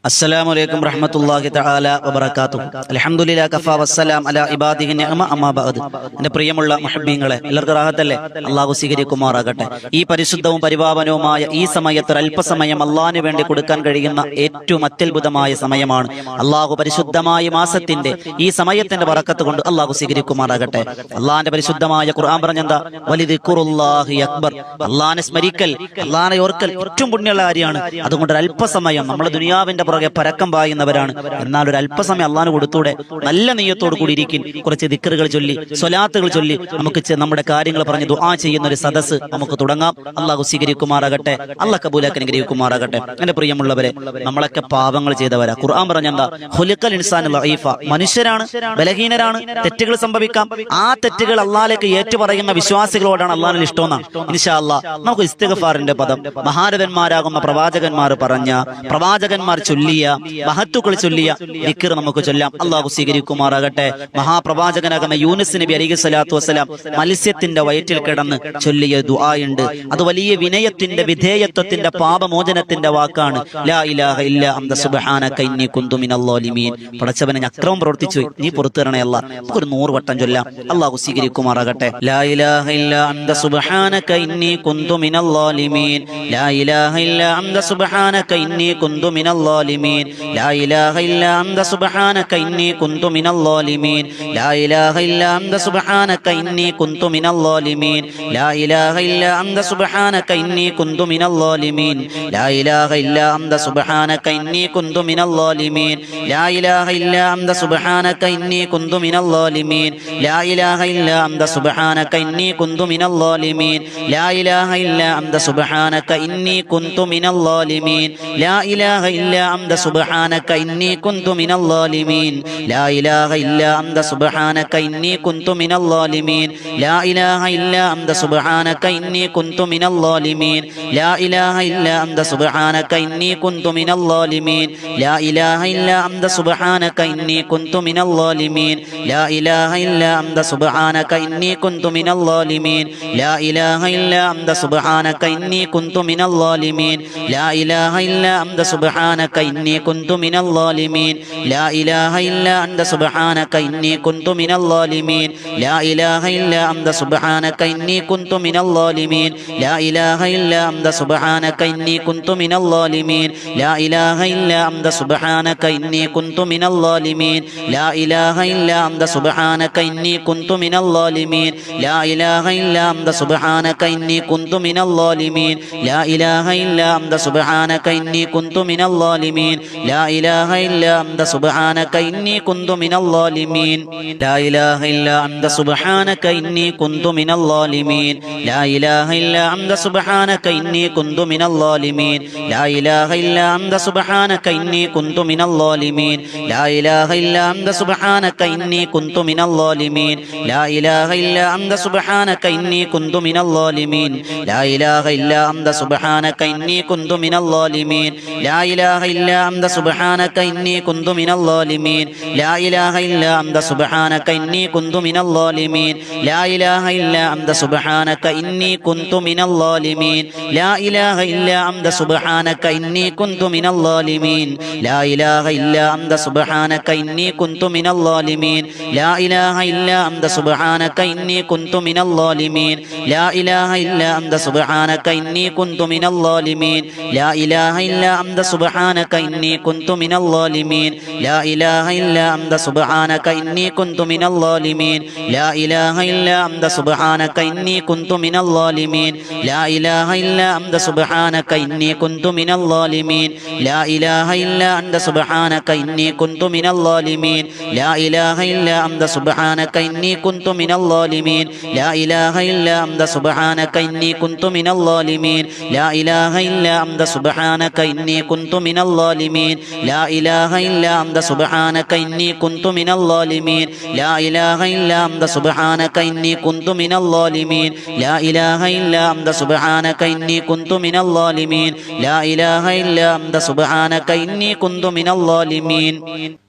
അസ്സലാമു അലൈക്കും റഹ്മത്തുള്ളാഹി തആല വബറകാതുഹു. അൽഹംദുലില്ലാഹി കഫാ വസ്സലാം അലാ ഇബാദിഹി നിഅമ അമ്മാ ബഅദ്. എൻ്റെ പ്രിയമുള്ള മുഹബ്ബീങ്ങളെ, എല്ലാവർക്കും റാഹത്തല്ലേ? അല്ലാഹു സ്വീകരിക്കുമാറാകട്ടെ. ഈ പരിശുദ്ധവും പരിപാവനവുമായ ഈ സമയത്ത് അല്പസമയം അല്ലാഹുവിന് വേണ്ടി കൊടുക്കാൻ കഴിയുന്ന ഏറ്റവും അത്യത്ഭുതമായ സമയമാണ്. അല്ലാഹു പരിശുദ്ധമായ മാസത്തിന്റെ ഈ സമയത്തിന്റെ ബറക്കത്ത് കൊണ്ട് അല്ലാഹു സ്വീകരിക്കുമാറാകട്ടെ. അല്ലാഹുവിന്റെ പരിശുദ്ധമായ ഖുർആൻ പറഞ്ഞെന്താ? വലിദിക്റുല്ലാഹി അക്ബർ. അല്ലാഹുവിനെ സ്മരിക്കൽ, അല്ലാഹുവിനെ ഓർക്കൽ ഏറ്റവും പുണ്യമുള്ള കാര്യമാണ്. അതുകൊണ്ട് ഒരു അല്പസമയം നമ്മൾ ദുനിയാവിന്റെ പുറകെ പരക്കം പായുന്നവരാണ്. എന്നാൽ ഒരു അല്പസമയം അള്ളാഹു കൊടുത്തൂടെ? നല്ല നെയ്യത്തോട് കൂടി ഇരിക്കും. കുറച്ച് ദിക്റുകൾ ചൊല്ലി, സ്വലാത്തുകൾ ചൊല്ലി നമുക്ക് നമ്മുടെ കാര്യങ്ങൾ പറഞ്ഞ് ദുആ ചെയ്യുന്ന ഒരു സദസ്സ് നമുക്ക് തുടങ്ങാം. അള്ളാഹു സ്വീകരിക്കുമാറാകട്ടെ. അള്ളാഹ് കബൂലാക്കി അനുഗ്രഹിക്കുമാറാകട്ടെ. എന്റെ പ്രിയമുള്ളവരെ, നമ്മളൊക്കെ പാപങ്ങൾ ചെയ്തവരാ. ഖുർആൻ പറഞ്ഞെന്താ? ഖുലിഖൽ ഇൻസാനു ലഈഫ. മനുഷ്യരാണ്, ബലഹീനരാണ്, തെറ്റുകൾ സംഭവിക്കാം. ആ തെറ്റുകൾ അള്ളാഹിലേക്ക് ഏറ്റുപറയുന്ന വിശ്വാസികളോടാണ് അള്ളാഹിന് ഇഷ്ടമെന്നാണ്. ഇൻഷാ അല്ലാഹ് നമുക്ക് ഇസ്തിഗ്ഫാറിന്റെ പദം മഹാരഥന്മാരാകുന്ന പ്രവാചകന്മാർ പറഞ്ഞ, പ്രവാചകന്മാർ ചൊല്ലിയ, മഹത്തുക്കൾ ചൊല്ലിയ ദിക്ർ നമുക്ക് ചൊല്ലാം. അള്ളാഹു സ്വീകരിക്കുമാറാകട്ടെ. മഹാപ്രവാചകനാകുന്ന യൂനുസ് നബി അലൈഹി സ്വലാത്തു വസ്സലാം മത്സ്യത്തിന്റെ വയറ്റിൽ കിടന്ന് ചൊല്ലിയ ദുആയുണ്ട്. അത് വലിയ വിനയത്തിന്റെ, വിധേയത്വത്തിന്റെ, പാപമോചനത്തിന്റെ വാക്കാണ്. ലാ ഇലാഹ ഇല്ലാ അന്ത സുബ്ഹാനക ഇന്നി കുന്തു മിനൽ ളാലിമീൻ. പടച്ചവനെ, ഞാൻ അക്രമം പ്രവർത്തിച്ചു, നീ പുറത്തു തരണേ അല്ലാ. ഒരു 100 വട്ടം ചൊല്ലാം. അള്ളാഹു സ്വീകരിക്കുമാറാകട്ടെ. ലാ ഇലാഹ ഇല്ലാ അന്ത സുബ്ഹാനക ഇന്നി കുന്തു മിനൽ ളാലിമീൻ. ലാ ഇലാഹ ഇല്ലാ അന്ത സുബ്ഹാനക ഇന്നി കുന്തു മിനൽ ളാലിമീൻ. ലാ ഇലാഹ ഇല്ലാ അന്ത സുബ്ഹാനക ഇന്നി കുന്തു മിനൽ ളാലിമീൻ. ലാ ഇലാഹ ഇല്ലാ അന്ത സുബ്ഹാനക ഇന്നി കുന്തു മിനൽ ളാലിമീൻ. ലാ ഇലാഹ ഇല്ലാ അന്ത സുബ്ഹാനക ഇന്നി കുന്തു മിനൽ ളാലിമീൻ. ലാ ഇലാഹ ഇല്ലാ അന്ത സുബ്ഹാനക ഇന്നി കുന്തു മിനൽ ളാലിമീൻ. ലാ ഇലാഹ ഇല്ലാ അന്ത സുബ്ഹാനക ഇന്നി കുന്തു മിനൽ ളാലിമീൻ. ലാ ഇലാഹ ഇല്ലാ അന്ത സുബ്ഹാനക ഇന്നി കുന്തു മിനൽ ളാലിമീൻ. ലാ ഇലാഹ ഇല്ലാ അന്ത സുബ്ഹാനക ഇന്നി കുന്തു മിനൽ ളാലിമീൻ. ലാ ഇലാഹ ഇല്ലാ അന്ത സുബ്ഹാനക ഇന്നി കുന്തു മിനൽ ളാലിമീൻ. ലാ ഇലാഹ ഇല്ലാ അന്ത സുബ്ഹാനക ഇന്നി കുന്തു മിനൽ ളാലിമീൻ. ലാ ഇലാഹ ഇല്ലാ അന്ത സുബ്ഹാനക ഇന്നി കുന്തു മിനൽ ളാലിമീൻ. ലാ ഇലാഹ ഇല്ലാ അന്ത സുബ്ഹാനക ഇന്നി കുന്തു മിനൽ ളാലിമീൻ. ലാ ഇലാഹ ഇല്ലാ അന്ത സുബ്ഹാനക ഇന്നി കുന്തു മിനൽ ളാലിമീൻ. ലാ ഇലാഹ ഇല്ലാ അന്ത സുബ്ഹാനക ഇന്നി കുന്തു മിനൽ ളാലിമീൻ. ലാ ഇലാഹ ഇല്ലാ അന്ത സുബ്ഹാനക ഇന്നി കുന്തു മിനൽ ളാലിമീൻ. ലാ ഇലാഹ ഇല്ലാ അന്ത സുബ്ഹാനക ഇന്നി കുന്തു മിനൽ ളാലിമീൻ. ലാ ഇലാഹ ഇല്ലാ അന്ത സുബ്ഹാനക ഇന്നി കുന്തു മിനൽ ളാലിമീൻ. ലാ ഇലാഹ ഇല്ലാ അന്ത സുബ്ഹാനക ഇന്നി കുന്തു മിനൽ ളാലിമീൻ. ലാ ഇലാഹ ഇല്ലാ അന്ത സുബ്ഹാനക ഇന്നി കുന്തു മിനൽ ളാലിമീൻ. ലാ ഇലാഹ ഇല്ലാ അന്ത സുബ്ഹാനക ഇന്നി കുന്തു മിനൽ ളാലിമീൻ. ലാ ഇലാഹ ഇല്ലാ അന്ത സുബ്ഹാനക ഇന്നി കുന്തു മിനൽ ളാലിമീൻ. ലാ ഇലാഹ ഇല്ലാ അന്ത സുബ്ഹാനക ഇന്നി കുന്തു മിനൽ ളാലിമീൻ. ലാ ഇലാഹ ഇല്ലാ അന്ത സുബ്ഹാനക ഇന്നി കുന്തു മിനൽ ളാലിമീൻ. ലാ ഇലാഹ ഇല്ലാ അന്ത സുബ്ഹാനക ഇന്നി കുന്തു മിനൽ ളാലിമീൻ. ലാ ഇലാഹ ഇല്ലാ അന്ത സുബ്ഹാനക ഇന്നി കുന്തു മിനൽ ളാലിമീൻ. ലാ ഇലാഹ ഇല്ലാ അന്ത സുബ്ഹാനക ഇന്നി കുന്തു മിനൽ ളാലിമീൻ. ലാ ഇലാഹ ഇല്ലാ അന്ത സുബ്ഹാനക ഇന്നി കുന്തു മിനൽ ളാലിമീൻ. ലാ ഇലാഹ ഇല്ലാ അന്ത സുബ്ഹാനക ഇന്നി കുന്തു മിനൽ ളാലിമീൻ. ലാ ഇലാഹ ഇല്ലാ അന്ത സുബ്ഹാനക ഇന്നി കുന്തു മിനൽ ളാലിമീൻ. ലാ ഇലാഹ ഇല്ലാ അന്ത സുബ്ഹാനക ഇന്നി കുന്തു മിനൽ ളാലിമീൻ. ലാ ഇലാഹ ഇല്ലാ അന്ത സുബ്ഹാനക ഇന്നി കുന്തു മിനൽ ളാലിമീൻ. ലാ ഇലാഹ ഇല്ലാ അന്ത സുബ്ഹാനക ഇന്നി കുന്തു മിനൽ ളാലിമീൻ. ലാ ഇലാഹ ഇല്ലാ അന്ത സുബ്ഹാനക ഇന്നി കുന്തു മിനൽ ളാലിമീൻ. ലാ ഇലാഹ ഇല്ലാ അന്ത സുബ്ഹാനക ഇന്നി കുന്തു മിനൽ ളാലിമീൻ. ലാ ഇലാഹ ഇല്ലാ അന്ത സുബ്ഹാനക ഇന്നി കുന്തു മിനൽ ളാലിമീൻ. ലാ ഇലാഹ ഇല്ലാ അന്ത സുബ്ഹാനക ഇന്നി കുന്തു മിനൽ ളാലിമീൻ. ലാ ഇലാഹ ഇല്ലാ അന്ത സുബ്ഹാനക ഇന്നി കുന്തു മിനൽ ളാലിമീൻ. ലാ ഇലാഹ ഇല്ലാ അന്ത സുബ്ഹാനക ഇന്നി കുന്തു മിനൽ ളാലിമീൻ. ലാ ഇലാഹ ഇല്ലാ അന്ത സുബ്ഹാനക ഇന്നി കുന്തു മിനൽ ളാലിമീൻ. ലാ ഇലാഹ ഇല്ലാ അന്ത സുബ്ഹാനക ഇന്നി കുന്തു മിനൽ ളാലിമീൻ. ലാ ഇലാഹ ഇല്ലാ അന്ത സുബ്ഹാനക ഇന്നി കുന്തു മിനൽ ളാലിമീൻ. ലാ ഇലാഹ ഇല്ലാ അന്ത സുബ്ഹാനക ഇന്നി കുന്തു മിനൽ ളാലിമീൻ. ലാ ഇലാഹ ഇല്ലാ അന്ത സുബ്ഹാനക ഇന്നി കുന്തു മിനൽ ളാലിമീൻ. ലാ ഇലാഹ ഇല്ലാ അന്ത സുബ്ഹാനക ഇന്നി കുന്തു മിനൽ ളാലിമീൻ. ലാ ഇലാഹ ഇല്ലാ അന്ത സുബ്ഹാനക ഇന്നി കുന്തു മിനൽ ളാലിമീൻ. ലാ ഇലാഹ ഇല്ലാ അന്ത സുബ്ഹാനക ഇന്നി കുന്തു മിനൽ ളാലിമീൻ. ലാ ഇലാഹ ഇല്ലാ അന്ത സുബ്ഹാനക ഇന്നി കുന്തു മിനൽ ളാലിമീൻ. ലാ ഇലാഹ ഇല്ലാ അന്ത സുബ്ഹാനക ഇന്നി കുന്തു മിനൽ ളാലിമീൻ. ലാ ഇലാഹ ഇല്ലാ അന്ത സുബ്ഹാനക ഇന്നി കുന്തു മിനൽ ളാലിമീൻ.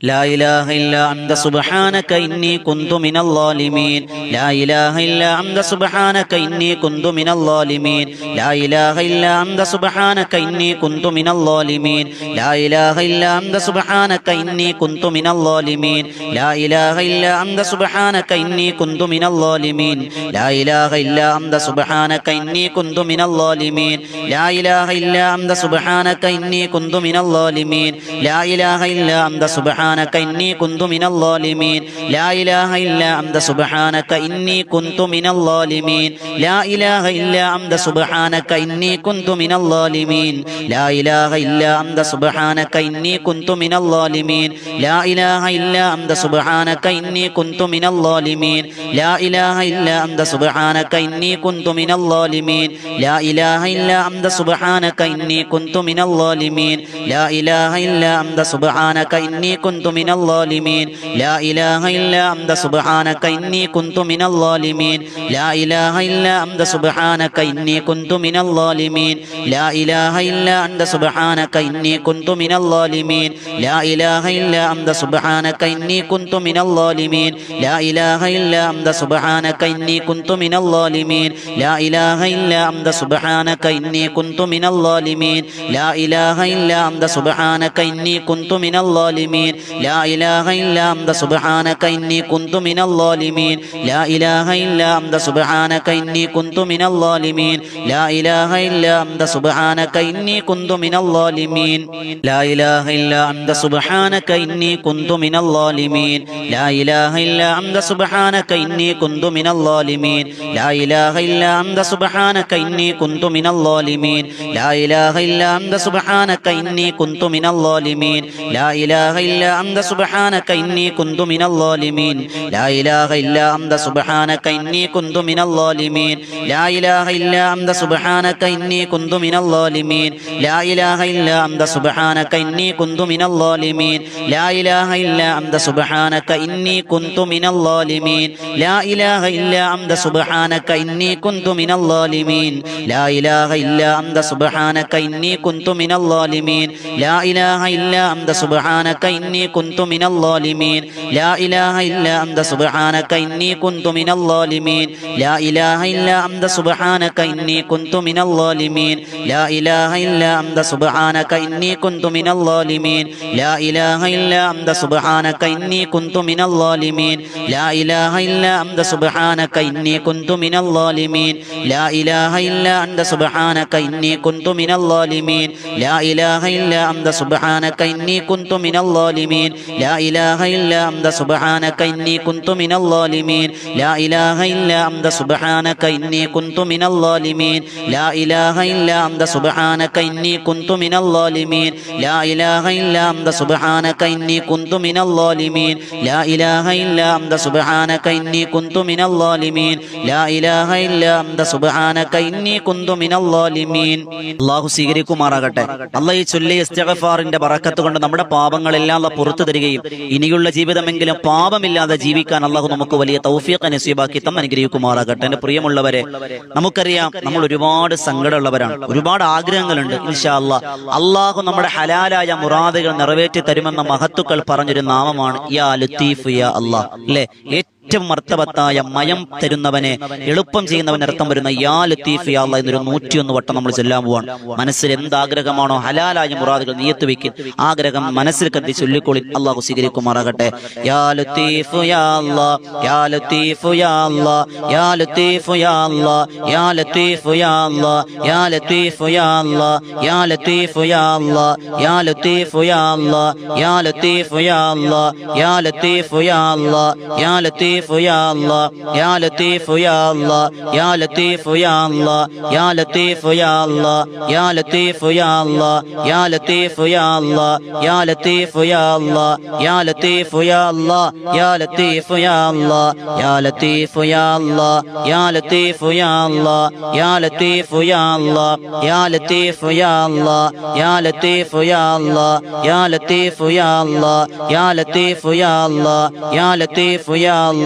ലാ ഇലാഹ ഇല്ലാ അന്ത സുബ്ഹാനക ഇന്നി കുന്തു മിനൽ ളാലിമീൻ. ലാ ഇലാഹ ഇല്ലാ അന്ത സുബ്ഹാനക ഇന്നി കുന്തു മിനൽ ളാലിമീൻ. ലാ ഇലാഹ ഇല്ലാ അന്ത സുബ്ഹാനക ഇന്നി കുന്തു മിനൽ ളാലിമീൻ. ലാ لا إله إلا أنت سبحانك إني كنت من الظالمين لا إله إلا أنت سبحانك إني كنت من الظالمين لا إله إلا أنت سبحانك إني كنت من الظالمين لا إله إلا أنت سبحانك إني كنت من الظالمين لا إله إلا أنت سبحانك إني كنت من الظالمين لا إله إلا أنت سبحانك إني كنت من الظالمين لا إله إلا أنت سبحانك إني كنت من الظالمين لا إله إلا أنت سبحانك إني كنت من الظالمين لا إله إلا أنت سبحانك إني كنت من الظالمين لا إله إلا أنت سبحانك إني كنت من الظالمين لا إله إلا أنت سبحانك إني كنت من الظالمين لا إله إلا أنت سبحانك إني كنت من الظالمين لا إله إلا أنت سبحانك إني كنت من الظالمين لا إله إلا أنت سبحانك إني كنت من الظالمين لا إله إلا أنت سبحانك إني كنت من الظالمين لا إله إلا أنت سبحانك إني كنت من الظالمين لا إله إلا أنت سبحانك إني كنت من الظالمين لا إله إلا أنت سبحانك إني كنت من الظالمين لا إله إلا أنت سبحانك إني كنت من الظالمين لا إله إلا أنت سبحانك إني كنت من الظالمين لا إله إلا أنت سبحانك إني كنت من الظالمين لا إله إلا أنت سبحانك إني كنت من الظالمين لا إله إلا أنت سبحانك إني كنت من الظالمين لا إله إلا أنت سبحانك إني كنت من الظالمين لا إله إلا أنت سبحانك إني كنت من الظالمين لا إله إلا أنت سبحانك إني كنت من الظالمين لا إله إلا أنت سبحانك إني كنت من الظالمين لا إله إلا أنت سبحانك إني كنت من الظالمين لا إله إلا أنت سبحانك إني كنت من الظالمين لا إله إلا أنت سبحانك إني كنت من الظالمين لا إله إلا أنت سبحانك إني كنت من الظالمين لا إله إلا أنت سبحانك إني كنت من الظالمين لا إله إلا أنت سبحانك إني كنت من الظالمين لا إله إلا أنت سبحانك إني كنت من الظالمين لا إله إلا أنت سبحانك إني كنت من الظالمين لا إله إلا أنت سبحانك إني كنت من الظالمين لا إله إلا أنت سبحانك إني كنت من الظالمين لا إله إلا أنت سبحانك إني كنت من الظالمين لا إله إلا أنت سبحانك إني كنت من الظالمين لا إله إلا أنت سبحانك إني كنت من الظالمين لا إله إلا أنت سبحانك إني كنت من الظالمين لا إله إلا أنت سبحانك إني كنت من الظالمين لا إله إلا أنت سبحانك إني كنت من الظالمين لا إله إلا أنت سبحانك إني كنت من الظالمين لا إله إلا أنت سبحانك إني كنت من الظالمين لا إله إلا أنت سبحانك إني كنت من الظالمين لا إله إلا أنت سبحانك إني كنت من الظالمين അല്ലാഹു സ്വീകരിക്കുമാറാകട്ടെ. അല്ലാഹ് ഈ ചൊല്ലിയ ഇസ്തിഗ്ഫാറിന്റെ ബറക്കത്ത് കൊണ്ട് നമ്മുടെ പാപങ്ങളെല്ലാം അല്ലാഹ് പുറത്തു തരികയും ഇനിയുള്ള ജീവിതമെങ്കിലും പാപമില്ലാതെ ജീവിക്കാൻ അല്ലാഹു നമുക്ക് വലിയ തൗഫീഖ് നസീബാക്കി തന്ന് അനുഗ്രഹിക്കുമാറാകട്ടെ. എന്റെ പ്രിയമുള്ളവരെ, നമുക്കറിയാം നമ്മൾ ഒരുപാട് സങ്കടമുള്ളവരാണ്, ഒരുപാട് ആഗ്രഹങ്ങളുണ്ട്. ഇൻഷാ അല്ലാഹ് അല്ലാഹു നമ്മുടെ ഹലാലായ മുറാദുകൾ നിറവേറ്റി തരുമെന്ന മഹത്തുക്കൾ പറഞ്ഞൊരു നാമമാണ് യാ ലത്തീഫ് യാ അല്ലാഹ്. അല്ലേ? ഏറ്റവും മർത്തബത്തായ മയം തരുന്നവനെ, എളുപ്പം ചെയ്യുന്നവൻ അർത്ഥം വരുന്ന യാ ലത്തീഫ് യാ അല്ലാഹ് എന്നൊരു 101 വട്ടം നമ്മൾ ചൊല്ലാൻ പോവാണ്. മനസ്സിൽ എന്താഗ്രഹമാണോ ഹലാലായ മുറാദുകൾ നിയത്ത് വെക്കും, ആഗ്രഹം മനസ്സിൽ കരുതി ചൊല്ലിക്കോളി. അല്ലാഹു സ്വീകരിക്കുമാറാകട്ടെ. യാ ലത്തീഫ് യാ അല്ലാഹ് യാ ലത്തീഫ് യാ അല്ലാഹ് യാ ലത്തീഫ് യാ അല്ലാഹ് യാ ലത്തീഫ് യാ അല്ലാഹ് യാ ലത്തീഫ് യാ അല്ലാഹ് യാ ലത്തീഫ് യാ അല്ലാഹ് യാ ലത്തീഫ് യാ അല്ലാഹ് യാ ലത്തീഫ് യാ അല്ലാഹ് യാ ലത്തീഫ് യാ അല്ലാഹ് യാ ലത്തീഫ് يا الله يا لطيف يا الله يا لطيف يا الله يا لطيف يا الله يا لطيف يا الله يا لطيف يا الله يا لطيف يا الله يا لطيف يا الله يا لطيف يا الله يا لطيف يا الله يا لطيف يا الله يا لطيف يا الله يا لطيف يا الله يا لطيف يا الله يا لطيف يا الله يا لطيف يا الله يا لطيف يا الله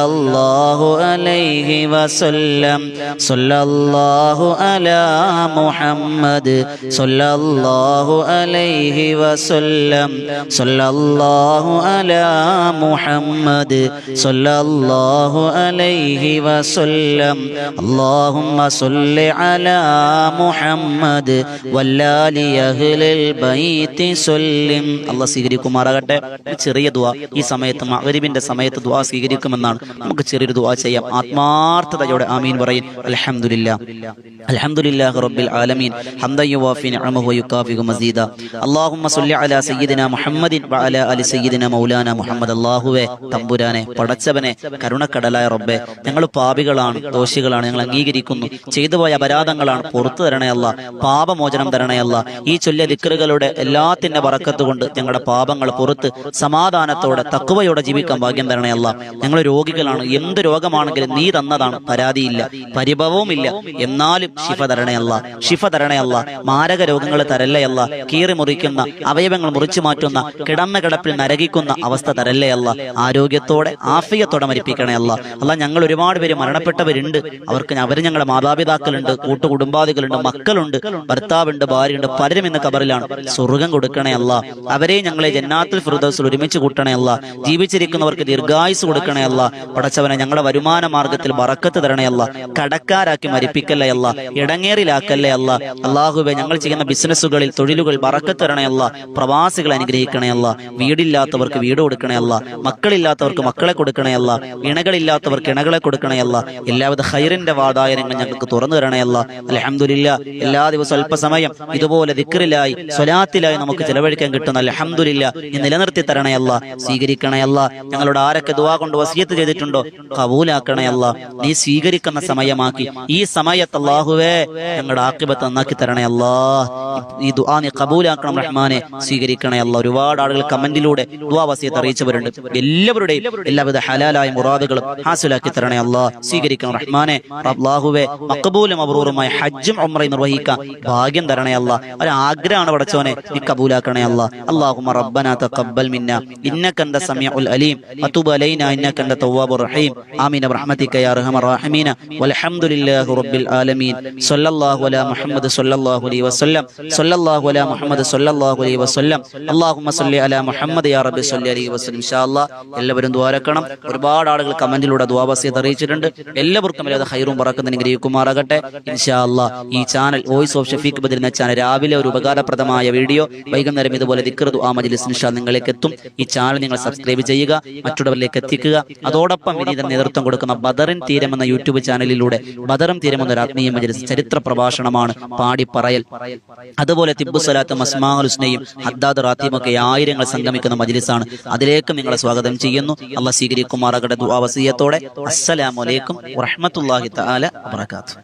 സല്ലല്ലാഹു അലൈഹി വസല്ലം സല്ലല്ലാഹു അലാ മുഹമ്മദ് സല്ലല്ലാഹു അലൈഹി വസല്ലം സല്ലല്ലാഹു അലാ മുഹമ്മദ് സല്ലല്ലാഹു അലൈഹി വസല്ലം അല്ലാഹുമ്മ സ്വല്ലി അലാ മുഹമ്മദ് വല്ലാലി അഹ്ലിൽ ബൈത്തി സല്ലം. അല്ലാഹ് സ്വീകരിക്കുമാറാകട്ടെ. ചെറിയ ദുആ ഈ സമയത്ത് മഗ്രിബിന്റെ സമയത്ത് ദുആ സ്വീകരിക്കുമെന്നാണ്. നമുക്ക് ചെറിയൊരു ദുആ ചെയ്യാം. ആത്മാർത്ഥതയോടെ ആമീൻ പറയും. അൽഹംദുലില്ലാഹ് അൽഹംദുലില്ലാഹി റബ്ബിൽ ആലമീൻ ഹംദൻ യുവാഫി നിഅമഹു വയുകാഫിഉ മസീദ. അല്ലാഹുമ്മ സ്വല്ലി അലാ സയ്യിദിനാ മുഹമ്മദിൻ വഅലാ അലി സയ്യിദിനാ മൗലാനാ മുഹമ്മദ്. അല്ലാഹുവേ തമ്പുരാനെ പടച്ചവനെ കരുണക്കടലായ റബ്ബേ, ഞങ്ങൾ പാപികളാണ്, ദോഷികളാണ്, ഞങ്ങൾ അംഗീകരിക്കുന്നു. ചെയ്തുപോയ അപരാധങ്ങളാണ്, പുറത്തു തരണേ അല്ലാ. പാപമോചനം തരണേ അല്ലാ. ഈ ചൊല്ലിയ ദിക്റുകളുടെ എല്ലാത്തിന്റെ ബറക്കത്ത് കൊണ്ട് ഞങ്ങളുടെ പാപങ്ങൾ പുറത്ത് സമാധാനത്തോടെ തഖ്വയോടെ ജീവിക്കാൻ ഭാഗ്യം തരണേ അല്ലാ. ഞങ്ങൾ രോഗികളാണ്, എന്ത് രോഗമാണെങ്കിലും നീ തന്നതാണ്, പരാതിയില്ല, പരിഭവവുമില്ല. എന്നാലും ശിഫ തരണേ അല്ലാ, ശിഫ തരണേ അല്ലാ. മാരക രോഗങ്ങൾ തരല്ലേ അല്ലാ. കീറി മുറിക്കുന്ന, അവയവങ്ങൾ മുറിച്ചു മാറ്റുന്ന, കിടന്ന കിടപ്പിൽ നരകിക്കുന്ന അവസ്ഥ തരല്ലേ അല്ലാ. ആരോഗ്യത്തോടെ ആഫിയത്തോടെ മരിപ്പിക്കണേ അല്ലാ. അല്ലാ, ഞങ്ങൾ ഒരുപാട് പേര് മരണപ്പെട്ടവരുണ്ട്. അവർ ഞങ്ങളുടെ മാതാപിതാക്കളുണ്ട്, കൂട്ടുകുടുംബാദികളുണ്ട്, മക്കളുണ്ട്, ഭർത്താവുണ്ട്, ഭാര്യയുണ്ട്. പലരും ഇന്ന് ഖബറിലാണ്. സ്വർഗം കൊടുക്കണേ അല്ലാ. അവരെ ഞങ്ങളെ ജന്നാത്തുൽ ഫിർദൗസിൽ ഒരുമിച്ച് കൂട്ടണേ അല്ലാ. ജീവിച്ചിരിക്കുന്നവർക്ക് ദീർഘായുസ് കൊടുക്കണേ അല്ലാ. പടച്ചവനെ ഞങ്ങളുടെ വരുമാന മാർഗത്തിൽ ബറക്കത്ത് തരണേ അല്ലാ. കടക്കാരാക്കി മരിപ്പിക്കല്ലേ അല്ലാ. ഇടങ്ങേറിലാക്കല്ലേ അല്ലാ. അല്ലാഹുവേ, ഞങ്ങൾ ചെയ്യുന്ന ബിസിനസ്സുകളിൽ, തൊഴിലുകൾ ബറക്കത്ത് തരണേ അല്ലാ. പ്രവാസികൾ അനുഗ്രഹിക്കണേ അല്ലാ. വീടില്ലാത്തവർക്ക് വീട് കൊടുക്കണേ അല്ലാ. മക്കളില്ലാത്തവർക്ക് മക്കളെ കൊടുക്കണേ അല്ലാ. ഇണകളില്ലാത്തവർക്ക് ഇണകളെ കൊടുക്കണേ അല്ലാ. എല്ലാവിധ ഖൈറിന്റെ വാതായനങ്ങൾ ഞങ്ങൾക്ക് തുറന്നു തരണേ അല്ലാ. അൽഹംദുലില്ലാഹ്, എല്ലാ ദിവസവും അല്പസമയം ഇതുപോലെ ദിക്റിലായി സ്വലാത്തിലായി നമുക്ക് ചെലവഴിക്കാൻ കിട്ടുന്ന അൽഹംദുലില്ലാഹ് നീ നിലനിർത്തി തരണേ അല്ലാ. സ്വീകരിക്കണേ അല്ലാ. ഞങ്ങളോട് ആരൊക്കെ ദുആ കൊണ്ട് വസിയത്ത് ചെയ്തിട്ടുണ്ടോ കബൂലാക്കണേ അല്ലാ. നീ സ്വീകരിക്കുന്ന സമയമാക്കി ഈ സമയത്ത് അല്ലാഹുവേ ഞങ്ങളുടെ ആഖിബത്ത് നന്നാക്കി തരണേ അല്ലാ. ഈ ദുആ നീ കബൂലാക്കണം റഹ്മാനെ, സ്വീകരിക്കണേ അല്ലാ. ഒരുപാട് ആളുകൾ കമന്റിലൂടെ ദുആ വസിയത്ത് അറിയിച്ചവരുണ്ട്. എല്ലാവരുടെയും എല്ലാവിധ ഹലാലായ മുറാദുകളും ഹാസിലാക്കി തരണേ അല്ലാ. സ്വീകരിക്കണം റഹ്മാനെ. അല്ലാഹുവേ, മഖബൂലും മബ്റൂറുമായ ഹജ്ജും ഉംറയും നിർവഹിക്കാൻ ഭാഗ്യം തരണേ അല്ലാ. ഒരു ആഗ്രഹമാണ് പടച്ചോനെ, നീ കബൂലാക്കണേ അല്ലാ. അല്ലാഹുമ്മ റബ്ബനാ തഖബ്ബൽ മിന്നാ ഇന്നക അൻത സമീഉൽ അലീം വതുബ് അലൈനാ ഇന്നക അൻത തവ്വാബുർ റഹീം. ആമീൻ ബിറഹ്മതിക യാ അർഹമർ റഹീമീൻ. വൽഹംദുലില്ലാഹി റബ്ബിൽ ആലമീൻ. സ്വല്ലല്ലാഹു അലാ മുഹമ്മദ് സ്വല്ലല്ലാഹു അലൈഹി വസല്ലം സ്വല്ലല്ലാഹു അലാ മുഹമ്മദ് സ്വല്ലല്ലാഹു അലൈഹി വസല്ലം. അല്ലാഹുമ്മ സ്വല്ലി അലാ മുഹമ്മദ് യാ റബ്ബി സ്വല്ലി അലൈഹി വസല്ലം. ഇൻഷാ അല്ലാഹ് എല്ലാവരും ദുആരക്കണം. ഒരുപാട് ആളുകൾ കമന്റിലൂടെ ദുആ വസിയത്ത് അറിയിച്ചിട്ടുണ്ട്. എല്ലാവർക്കും എല്ലാ ഖൈറും ബറക്കത്തും അനുഗ്രഹിക്കുമാറാകട്ടെ. ഇൻഷാ അല്ലാഹ് ഈ channel voice of Shafeeq Badar എന്ന ചാനൽ രാവിലെ ഒരു ഉപകാരപ്രദമായ വീഡിയോ, വൈകുന്നേരം ഇതുപോലെ ദിക്ർ ദുആ മജ്ലിസ് ഇൻഷാ നിങ്ങളിലേക്ക് എത്തും. ഈ ചാനൽ നിങ്ങൾ സബ്സ്ക്രൈബ് ചെയ്യുക, മറ്റുള്ളവരിലേക്ക് എത്തിക്കുക. അതോടൊപ്പം വിനീതൻ നേതൃത്വം കൊടുക്കുന്ന ബദറിൻ തീരം എന്ന യൂട്യൂബ് ചാനലിലൂടെ ബദറും തീരം എന്ന ആത്മീയ മജ്ലിസ് ചരിത്ര പ്രഭാഷണമാണ്, പാടി പറയൽ. അതുപോലെ തിബ്ബു സ്വലാത്തും അസ്മാഉൽ ഹുസ്നയും ഹദ്ദാദ് റാത്തീബും ഒക്കെ ആയിരങ്ങൾ സംഗമിക്കുന്ന മജ്ലിസാണ്. അതിലേക്ക് നിങ്ങളെ സ്വാഗതം ചെയ്യുന്നു. അല്ലാഹ് സ്വീകരിക്കുമാറാകട്ടെ. ദുആ വസിയത്തോടെ അസ്സലാമു അലൈക്കും വറഹ്മത്തുള്ളാഹി തആല വബറകാതുഹു.